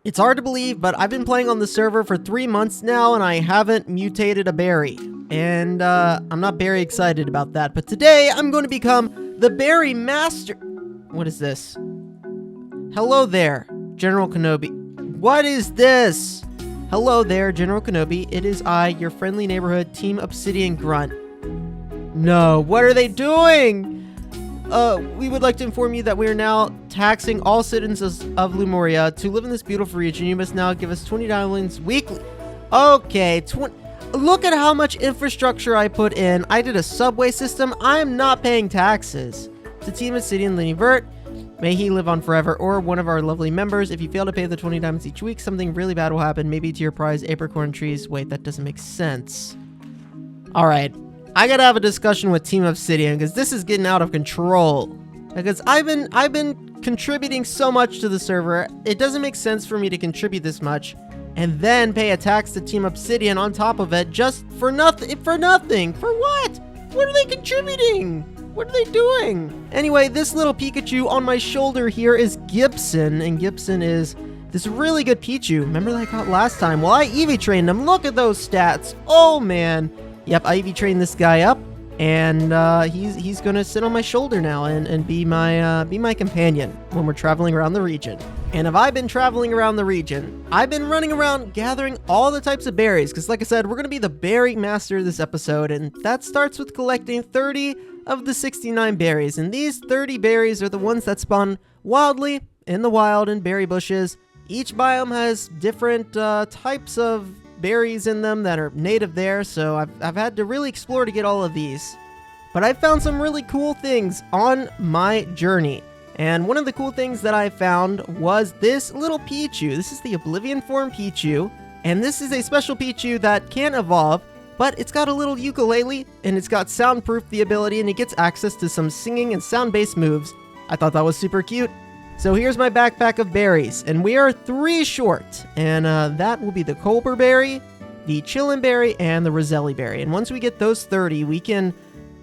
It's hard to believe, but I've been playing on the server for 3 months now, and I haven't mutated a berry. And, I'm not very excited about that, but today I'm going to become the berry master. What is this? Hello there, General Kenobi. What is this? Hello there, General Kenobi. It is I, your friendly neighborhood Team Obsidian Grunt. No, what are they doing? We would like to inform you that we are now taxing all citizens of Lemuria to live in this beautiful region. You must now give us 20 diamonds weekly. Okay, look at how much infrastructure I put in. I did a subway system. I am not paying taxes. To Team Obsidian Lenivert, may he live on forever, or one of our lovely members. If you fail to pay the 20 diamonds each week, something really bad will happen. Maybe to your prize apricorn trees. Wait, that doesn't make sense. All right. I gotta have a discussion with Team Obsidian because this is getting out of control. Because I've been contributing so much to the server. It doesn't make sense for me to contribute this much and then pay a tax to Team Obsidian on top of it just for nothing. For nothing. For what? What are they contributing? What are they doing? Anyway, this little Pikachu on my shoulder here is Gibson, and Gibson is this really good Pichu. Remember that I caught last time? Well, I EV trained him. Look at those stats. Oh man. Yep, I EV trained this guy up, and he's gonna sit on my shoulder now and be my companion when we're traveling around the region. And if I've been traveling around the region, I've been running around gathering all the types of berries, because like I said, we're gonna be the berry master this episode, and that starts with collecting 30 of the 69 berries. And these 30 berries are the ones that spawn wildly in the wild in berry bushes. Each biome has different types of berries in them that are native there, so I've had to really explore to get all of these. But I found some really cool things on my journey. And one of the cool things that I found was this little Pichu. This is the Oblivion form Pichu, and this is a special Pichu that can evolve, but it's got a little ukulele, and it's got soundproof the ability, and it gets access to some singing and sound-based moves. I thought that was super cute. So here's my backpack of berries, and we are 3 short, and that will be the Colbur berry, the Chillin berry, and the Roselli berry. And once we get those 30, we can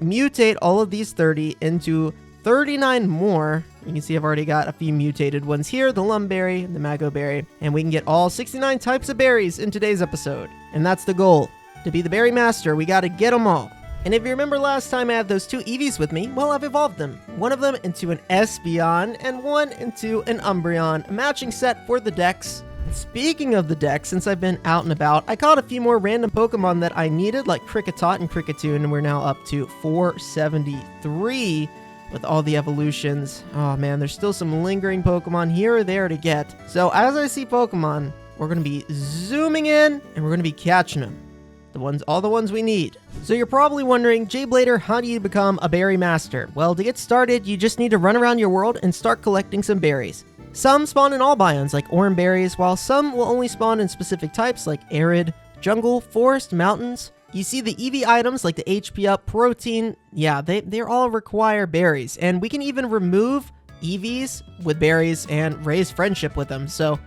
mutate all of these 30 into 39 more. You can see I've already got a few mutated ones here, the Lum berry, the Mago berry, and we can get all 69 types of berries in today's episode. And that's the goal. To be the berry master, we gotta get them all. And if you remember last time I had those 2 Eevees with me, well, I've evolved them. One of them into an Espeon and one into an Umbreon, a matching set for the decks. Speaking of the decks, since I've been out and about, I caught a few more random Pokemon that I needed, like Kricketot and Kricketune, and we're now up to 473 with all the evolutions. Oh man, there's still some lingering Pokemon here or there to get. So as I see Pokemon, we're going to be zooming in and we're going to be catching them. All the ones we need. So you're probably wondering, jblader, how do you become a berry master? Well, to get started, you just need to run around your world and start collecting some berries. Some spawn in all biomes, like orange berries, while some will only spawn in specific types, like arid, jungle, forest, mountains. You see the EV items, like the HP up, protein, yeah, they all require berries. And we can even remove EVs with berries and raise friendship with them. So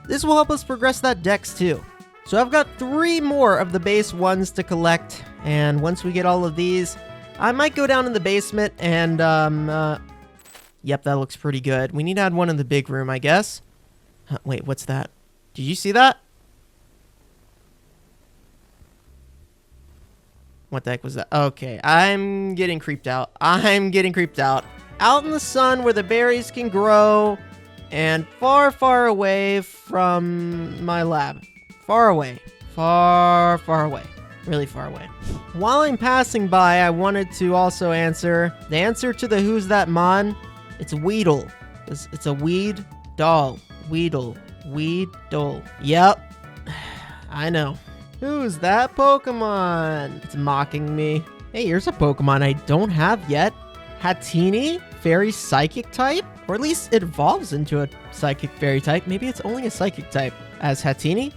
this will help us progress that dex too. So I've got 3 more of the base ones to collect, and once we get all of these, I might go down in the basement and, yep, that looks pretty good. We need to add one in the big room, I guess. Wait, what's that? Did you see that? What the heck was that? Okay, I'm getting creeped out. Out in the sun where the berries can grow, and far, far away from my lab. Far away. Far, far away. Really far away. While I'm passing by, I wanted to also answer the answer to the Who's That Mon? It's Weedle. It's a weed doll. Weedle. Weedle. Yep. I know. Who's that Pokemon? It's mocking me. Hey, here's a Pokemon I don't have yet. Hatini? Fairy Psychic type? Or at least it evolves into a Psychic Fairy type. Maybe it's only a Psychic type. As Hatini?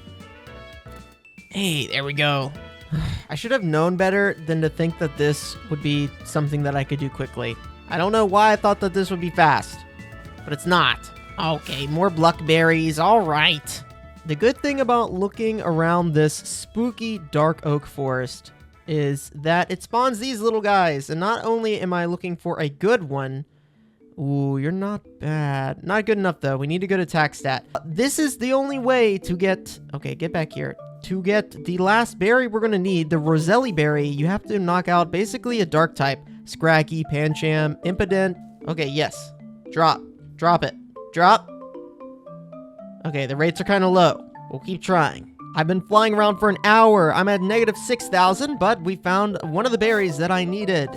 Hey, there we go. I should have known better than to think that this would be something that I could do quickly. I don't know why I thought that this would be fast, but it's not. Okay, more Bluckberries, alright. The good thing about looking around this spooky dark oak forest is that it spawns these little guys, and not only am I looking for a good one, Ooh, you're not bad. Not good enough, though. We need to go to attack stat. This is the only way to get... Okay, get back here. To get the last berry we're going to need, the Roselli berry, you have to knock out basically a dark type. Scraggy, Pancham, Impident. Okay, yes. Drop. Drop it. Drop. Okay, the rates are kind of low. We'll keep trying. I've been flying around for an hour. I'm at negative 6,000, but we found one of the berries that I needed.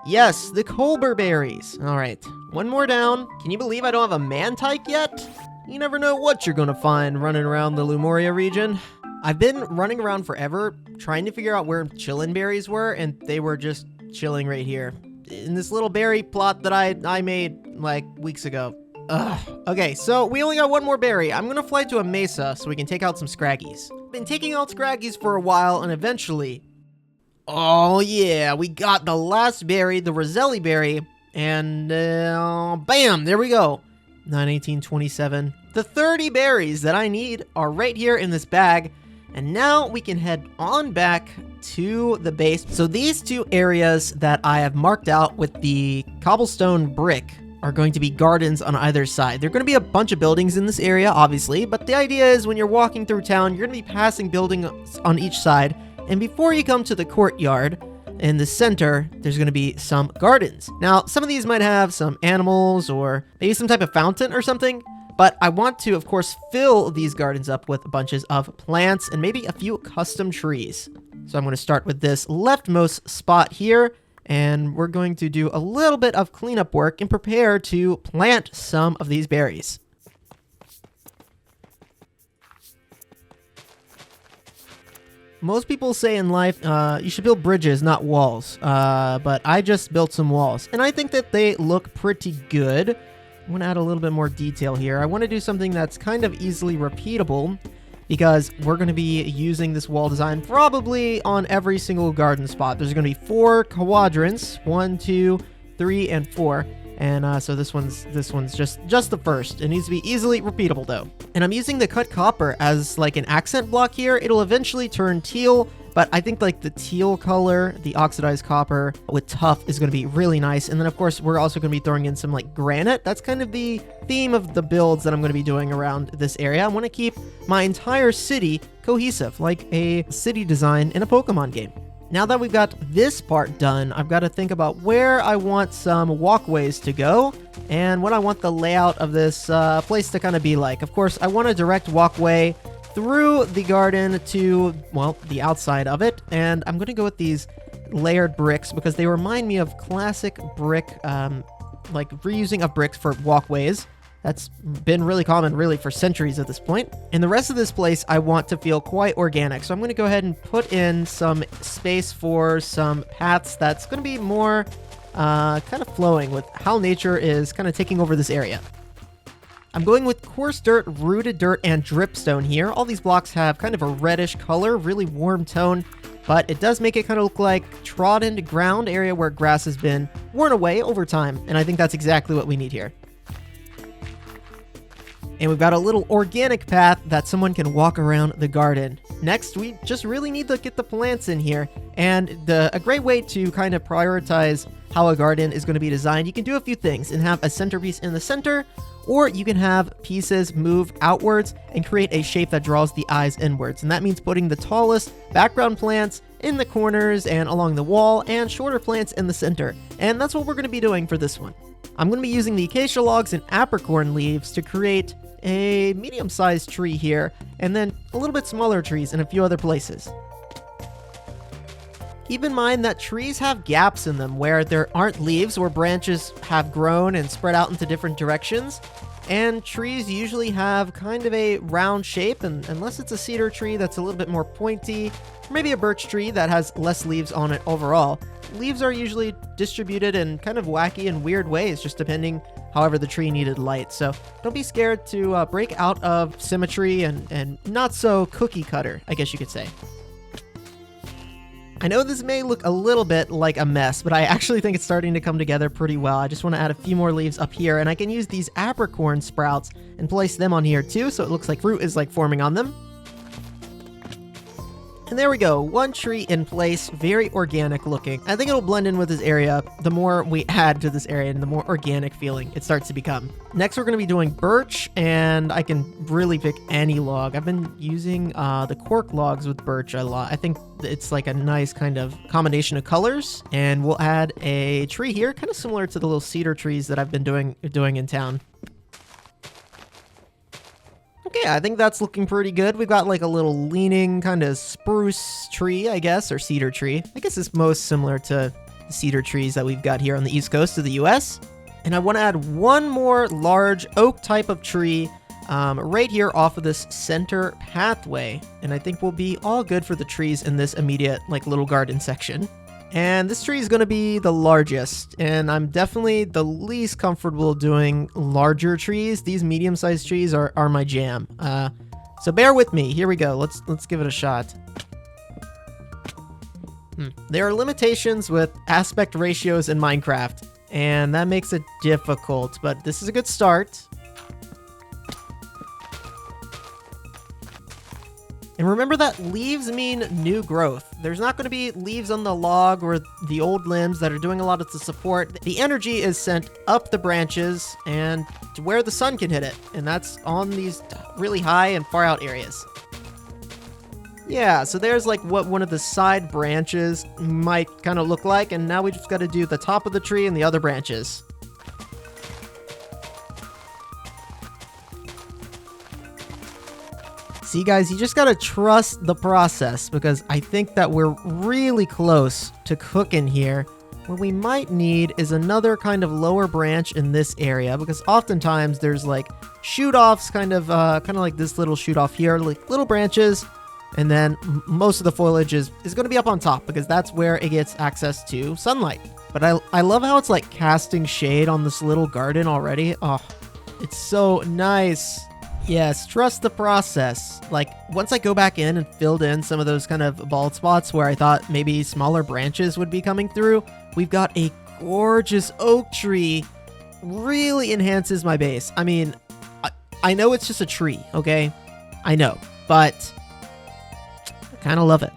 Yes, the Colbur berries. All right, one more down. Can you believe I don't have a Mantike yet? You never know what you're gonna find running around the Lumoria region. I've been running around forever trying to figure out where chillin' berries were, and they were just chilling right here in this little berry plot that I made like weeks ago. Ugh. Okay, so we only got one more berry. I'm gonna fly to a mesa so we can take out some Scraggies. Been taking out Scraggies for a while, and eventually... Oh yeah, we got the last berry, the Roselli berry, and bam, there we go. 9, 18, 27. The 30 berries that I need are right here in this bag, and now we can head on back to the base. So these two areas that I have marked out with the cobblestone brick are going to be gardens on either side. There are going to be a bunch of buildings in this area, obviously, but the idea is when you're walking through town, you're going to be passing buildings on each side. And before you come to the courtyard, in the center, there's going to be some gardens. Now, some of these might have some animals or maybe some type of fountain or something, but I want to, of course, fill these gardens up with bunches of plants and maybe a few custom trees. So I'm going to start with this leftmost spot here, and we're going to do a little bit of cleanup work and prepare to plant some of these berries. Most people say in life, you should build bridges, not walls. But I just built some walls, and I think that they look pretty good. I want to add a little bit more detail here. I want to do something that's kind of easily repeatable, because we're going to be using this wall design probably on every single garden spot. There's going to be 4 quadrants, 1, 2, 3, and 4. And so this one's just the first. It needs to be easily repeatable though. And I'm using the cut copper as like an accent block here. It'll eventually turn teal, but I think like the teal color, the oxidized copper with tuff is going to be really nice. And then of course we're also going to be throwing in some like granite. That's kind of the theme of the builds that I'm going to be doing around this area. I want to keep my entire city cohesive, like a city design in a Pokemon game. Now that we've got this part done, I've got to think about where I want some walkways to go and what I want the layout of this place to kind of be like. Of course, I want a direct walkway through the garden to, well, the outside of it. And I'm going to go with these layered bricks because they remind me of classic brick, like reusing of bricks for walkways. That's been really common, really, for centuries at this point. And the rest of this place, I want to feel quite organic. So I'm going to go ahead and put in some space for some paths that's going to be more kind of flowing with how nature is kind of taking over this area. I'm going with coarse dirt, rooted dirt, and dripstone here. All these blocks have kind of a reddish color, really warm tone, but it does make it kind of look like trodden ground area where grass has been worn away over time. And I think that's exactly what we need here. And we've got a little organic path that someone can walk around the garden. Next, we just really need to get the plants in here. And a great way to kind of prioritize how a garden is going to be designed, you can do a few things and have a centerpiece in the center, or you can have pieces move outwards and create a shape that draws the eyes inwards. And that means putting the tallest background plants in the corners and along the wall, and shorter plants in the center. And that's what we're going to be doing for this one. I'm going to be using the acacia logs and apricorn leaves to create a medium-sized tree here, and then a little bit smaller trees in a few other places. Keep in mind that trees have gaps in them where there aren't leaves, where branches have grown and spread out into different directions, and trees usually have kind of a round shape, and unless it's a cedar tree that's a little bit more pointy, or maybe a birch tree that has less leaves on it overall. Leaves are usually distributed in kind of wacky and weird ways, just depending however the tree needed light. So don't be scared to break out of symmetry and not so cookie cutter, I guess you could say. I know this may look a little bit like a mess, but I actually think it's starting to come together pretty well. I just want to add a few more leaves up here, and I can use these apricorn sprouts and place them on here too, so it looks like fruit is like forming on them. And there we go, one tree in place, very organic looking. I think it'll blend in with this area. The more we add to this area and the more organic feeling it starts to become. Next, we're going to be doing birch, and I can really pick any log. I've been using the cork logs with birch a lot. I think it's like a nice kind of combination of colors, and we'll add a tree here, kind of similar to the little cedar trees that I've been doing in town. Okay, I think that's looking pretty good. We've got like a little leaning kind of spruce tree, I guess, or cedar tree. I guess it's most similar to the cedar trees that we've got here on the east coast of the US. And I want to add one more large oak type of tree right here off of this center pathway. And I think we'll be all good for the trees in this immediate like little garden section. And this tree is going to be the largest, and I'm definitely the least comfortable doing larger trees. These medium-sized trees are my jam. So bear with me. Here we go. Let's give it a shot. There are limitations with aspect ratios in Minecraft, and that makes it difficult, but this is a good start. And remember that leaves mean new growth. There's not going to be leaves on the log or the old limbs that are doing a lot of the support. The energy is sent up the branches and to where the sun can hit it. And that's on these really high and far out areas. Yeah, so there's like what one of the side branches might kind of look like. And now we just got to do the top of the tree and the other branches. See, guys, you just gotta trust the process, because I think that we're really close to cooking here. What we might need is another kind of lower branch in this area, because oftentimes there's like shoot-offs, kind of like this little shoot-off here, like little branches, and then most of the foliage is gonna be up on top, because that's where it gets access to sunlight. But I love how it's like casting shade on this little garden already. Oh, it's so nice. Yes, trust the process. Like, once I go back in and filled in some of those kind of bald spots where I thought maybe smaller branches would be coming through, we've got a gorgeous oak tree. Really enhances my base. I mean, I know it's just a tree, okay? I know, but I kind of love it.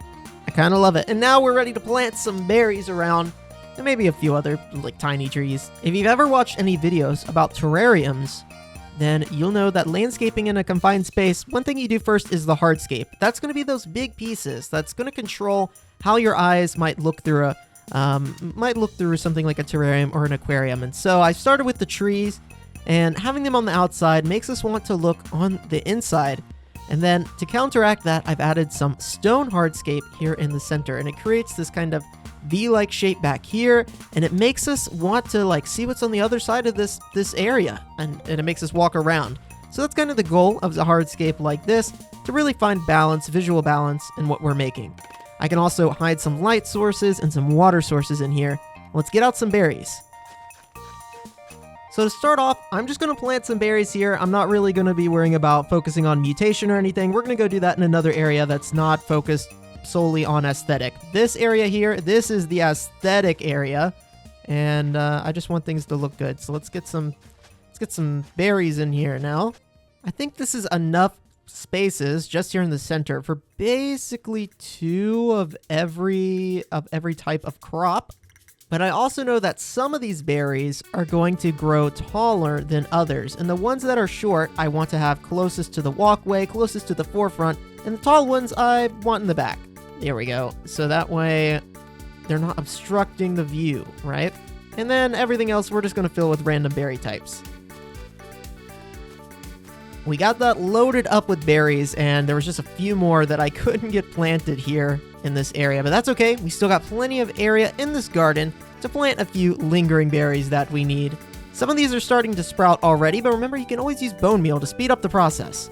I kind of love it. And now we're ready to plant some berries around, and maybe a few other, like, tiny trees. If you've ever watched any videos about terrariums, then you'll know that landscaping in a confined space, one thing you do first is the hardscape. That's going to be those big pieces. That's going to control how your eyes might look through something like a terrarium or an aquarium. And so I started with the trees, and having them on the outside makes us want to look on the inside. And then to counteract that, I've added some stone hardscape here in the center, and it creates this kind of V-like shape back here, and it makes us want to like see what's on the other side of this area, and it makes us walk around. So that's kind of the goal of the hardscape like this, to really find balance, visual balance in what we're making. I can also hide some light sources and some water sources in here. Let's get out some berries. So to start off, I'm just going to plant some berries here. I'm not really going to be worrying about focusing on mutation or anything. We're going to go do that in another area that's not focused solely on aesthetic. This area here, this is the aesthetic area, and I just want things to look good. So let's get some berries in here now. I think this is enough spaces just here in the center for basically 2 of every type of crop. But I also know that some of these berries are going to grow taller than others, and the ones that are short I want to have closest to the walkway, closest to the forefront, and the tall ones I want in the back. There we go. So that way they're not obstructing the view, right? And then everything else we're just going to fill with random berry types. We got that loaded up with berries, and there was just a few more that I couldn't get planted here in this area, but that's okay. We still got plenty of area in this garden to plant a few lingering berries that we need. Some of these are starting to sprout already, but remember, you can always use bone meal to speed up the process.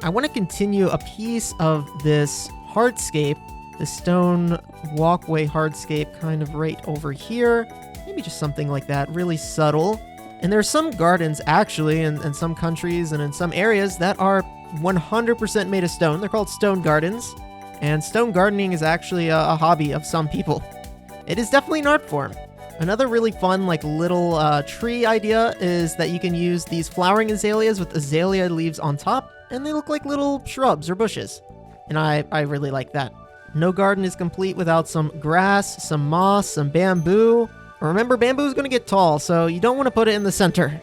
I want to continue a piece of this hardscape, the stone walkway hardscape, kind of right over here. Maybe just something like that, really subtle. And there's some gardens actually in some countries and in some areas that are 100% made of stone. They're called stone gardens. And stone gardening is actually a hobby of some people. It is definitely an art form. Another really fun like little tree idea is that you can use these flowering azaleas with azalea leaves on top, and they look like little shrubs or bushes. And I really like that. No garden is complete without some grass, some moss, some bamboo. Remember, bamboo is going to get tall, so you don't want to put it in the center.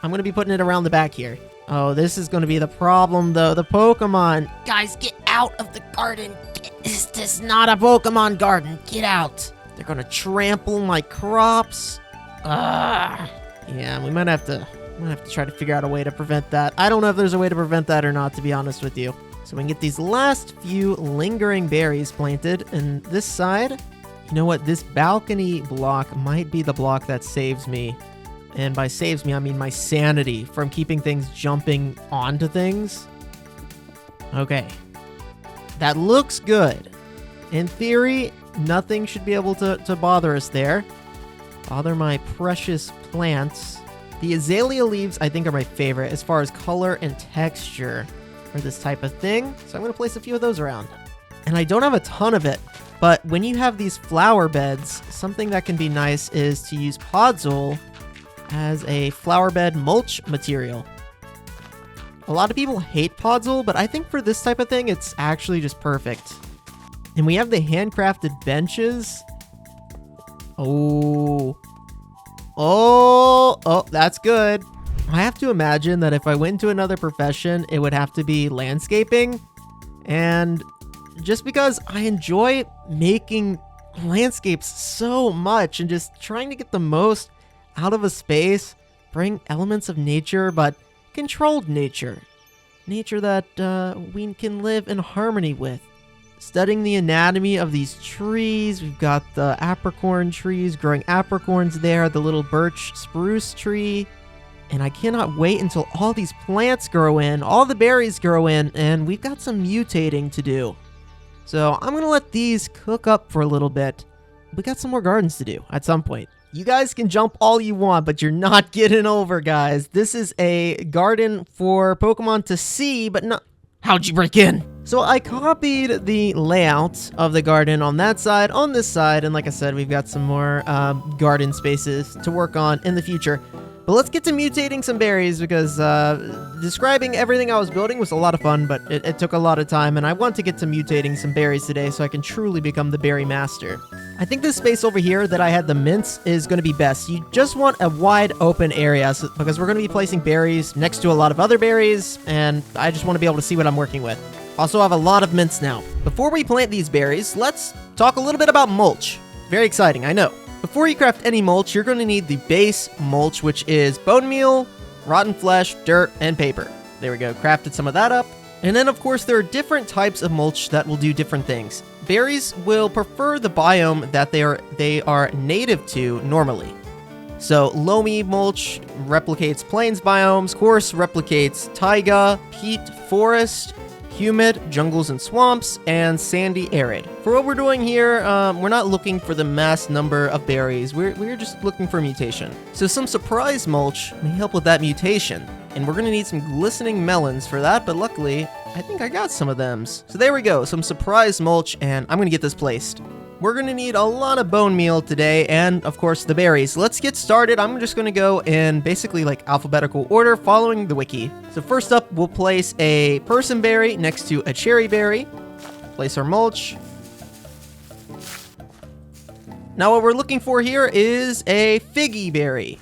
I'm going to be putting it around the back here. Oh, this is going to be the problem, though. The Pokemon. Guys, get out of the garden. This is not a Pokemon garden. Get out. They're going to trample my crops. Yeah, we might have to try to figure out a way to prevent that. I don't know if there's a way to prevent that or not, to be honest with you. So we can get these last few lingering berries planted. And this side, you know what? This balcony block might be the block that saves me. And by saves me, I mean my sanity from keeping things jumping onto things. Okay. That looks good. In theory, nothing should be able to bother us there. Bother my precious plants. The azalea leaves, I think, are my favorite as far as color and texture for this type of thing. So I'm going to place a few of those around. And I don't have a ton of it, but when you have these flower beds, something that can be nice is to use podzol as a flower bed mulch material. A lot of people hate podzol, but I think for this type of thing, it's actually just perfect. And we have the handcrafted benches. Oh, that's good. I have to imagine that if I went into another profession, it would have to be landscaping. And just because I enjoy making landscapes so much and just trying to get the most out of a space, bring elements of nature, but controlled nature. Nature that we can live in harmony with. Studying the anatomy of these trees. We've got the apricorn trees growing apricorns there, the little birch spruce tree. And I cannot wait until all these plants grow in, all the berries grow in, and we've got some mutating to do. So I'm going to let these cook up for a little bit. We got some more gardens to do at some point. You guys can jump all you want, but you're not getting over, guys. This is a garden for Pokemon to see, but not... How'd you break in? So I copied the layout of the garden on that side, on this side, and like I said, we've got some more garden spaces to work on in the future. But let's get to mutating some berries, because describing everything I was building was a lot of fun, but it took a lot of time, and I want to get to mutating some berries today so I can truly become the berry master. I think this space over here that I had the mints is going to be best. You just want a wide open area because we're going to be placing berries next to a lot of other berries, and I just want to be able to see what I'm working with. Also, I have a lot of mints now. Before we plant these berries, let's talk a little bit about mulch. Very exciting, I know. Before you craft any mulch, you're going to need the base mulch, which is bone meal, rotten flesh, dirt, and paper. There we go, crafted some of that up. And then, of course, there are different types of mulch that will do different things. Berries will prefer the biome that they are native to normally. So, loamy mulch replicates plains biomes, coarse replicates taiga, peat, forest, humid, jungles and swamps, and sandy arid. For what we're doing here, we're not looking for the mass number of berries. We're just looking for mutation. So some surprise mulch may help with that mutation. And we're going to need some glistening melons for that, but luckily, I think I got some of them. So there we go, some surprise mulch, and I'm going to get this placed. We're going to need a lot of bone meal today, and of course the berries. Let's get started. I'm just going to go in basically like alphabetical order following the wiki. So first up, we'll place a person berry next to a cherry berry. Place our mulch. Now what we're looking for here is a figgy berry.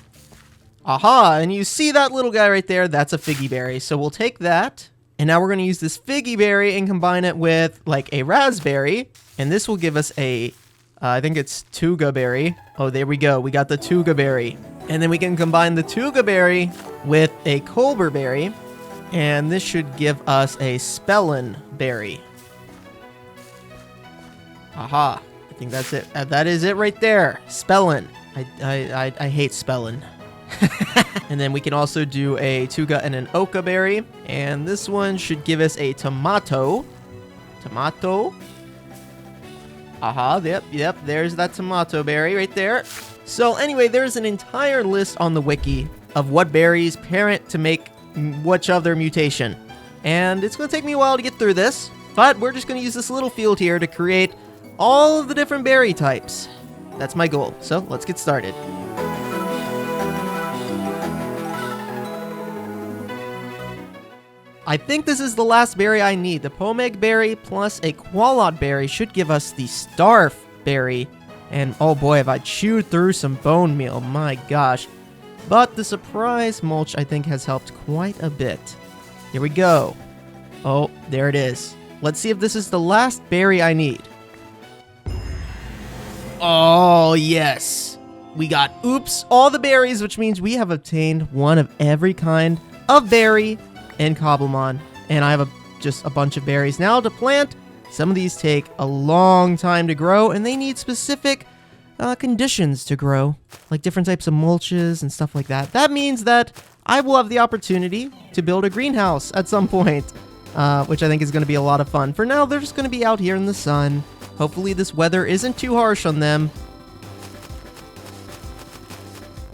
Aha, and you see that little guy right there? That's a figgy berry. So we'll take that, and now we're going to use this figgy berry and combine it with like a raspberry, and this will give us a, I think it's tuga berry. Oh, there we go. We got the tuga berry. And then we can combine the tuga berry with a Colbur berry, and this should give us a spellin berry. Aha, I think that's it. That is it right there. Spellin. I hate spellin. And then we can also do a tuga and an oka berry, and this one should give us a tomato. Aha, yep, there's that tomato berry right there. So anyway, there's an entire list on the wiki of what berries parent to make which of their mutation. And it's going to take me a while to get through this, but we're just going to use this little field here to create all of the different berry types. That's my goal, so let's get started. I think this is the last berry I need. The Pomeg berry plus a Qualot berry should give us the Starf berry. And oh boy, have I chewed through some bone meal, my gosh. But the surprise mulch, I think, has helped quite a bit. Here we go. Oh, there it is. Let's see if this is the last berry I need. Oh, yes. We got, oops, all the berries, which means we have obtained one of every kind of berry in Cobblemon. And I have just a bunch of berries now to plant. Some of these take a long time to grow, and they need specific conditions to grow, like different types of mulches and stuff like that. That means that I will have the opportunity to build a greenhouse at some point, which I think is going to be a lot of fun. For now, they're just going to be out here in the sun. Hopefully this weather isn't too harsh on them.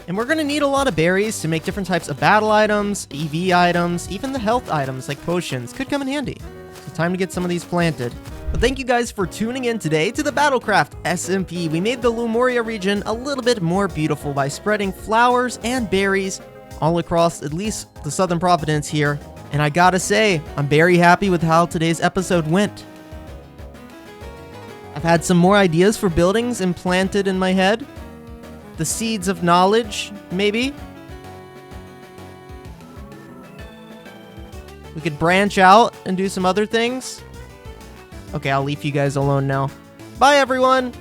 And we're going to need a lot of berries to make different types of battle items, EV items, even the health items like potions could come in handy. So time to get some of these planted. But thank you guys for tuning in today to the BattleCraft SMP. We made the Lemuria region a little bit more beautiful by spreading flowers and berries all across at least the Southern Province here. And I gotta say, I'm very happy with how today's episode went. I've had some more ideas for buildings implanted in my head. The seeds of knowledge, maybe. We could branch out and do some other things. Okay, I'll leave you guys alone now. Bye, everyone!